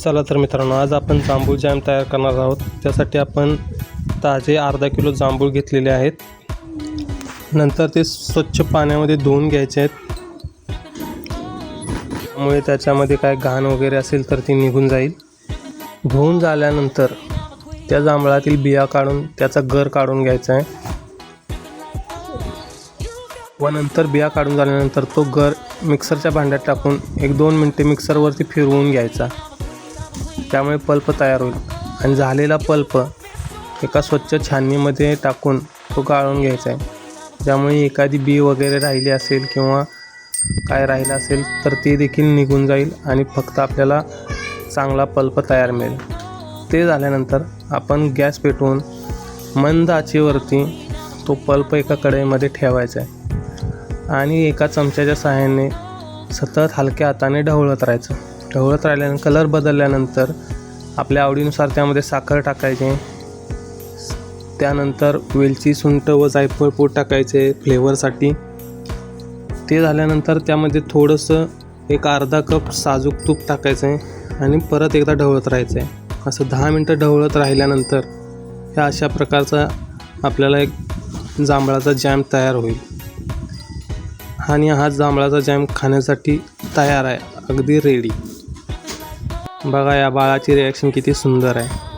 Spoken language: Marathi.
चला तर मित्रांनो, आज आपण जांभूळ जॅम तयार करणार आहोत। त्यासाठी आपण ताजे अर्धा किलो जांभूळ घेतलेले आहेत। नंतर ते स्वच्छ पाण्यामध्ये धुवून घ्यायचे आहेत, त्यामुळे त्याच्यामध्ये काय घाण वगैरे असेल तर ती निघून जाईल। धुवून झाल्यानंतर त्या जांभळातील बिया काढून त्याचा गर काढून घ्यायचा आहे व नंतर बिया काढून झाल्यानंतर तो गर मिक्सरच्या भांड्यात टाकून 1-2 मिनिटे मिक्सरवरती फिरवून घ्यायचा। त्यामुळे पल्प तयार होईल आणि झालेला पल्प एका स्वच्छ छाननीमध्ये टाकून तो गाळून घ्यायचा आहे। ज्यामुळे एखादी बी वगैरे राहिली असेल किंवा काय राहिलं असेल तर ते देखील निघून जाईल आणि फक्त आपल्याला चांगला पल्प तयार मिळेल। ते झाल्यानंतर आपण गॅस पेटवून मंद आचेवरती तो पल्प एका कढईमध्ये ठेवायचा आहे आणि एका चमच्याच्या सहाय्याने सतत हलक्या हाताने ढवळत राहायचं। ढवळत राहिल्यानंतर कलर बदलल्यानंतर आपल्या आवडीनुसार त्यामध्ये साखर टाकायचे, त्यानंतर वेलची, सुंठ व जायफळ पूड टाकायचे फ्लेवरसाठी। ते झाल्यानंतर त्यामध्ये थोडंसं एक अर्धा कप साजूक तूप टाकायचं आहे आणि परत एकदा ढवळत राहायचं आहे। असं 10 मिनटं ढवळत राहिल्यानंतर ह्या अशा प्रकारचा आपल्याला एक जांभळाचा जॅम तयार होईल आणि हा जांभळाचा जॅम खाण्यासाठी तयार आहे, अगदी रेडी। बघा या बाळाची रिॲक्शन किती सुंदर आहे।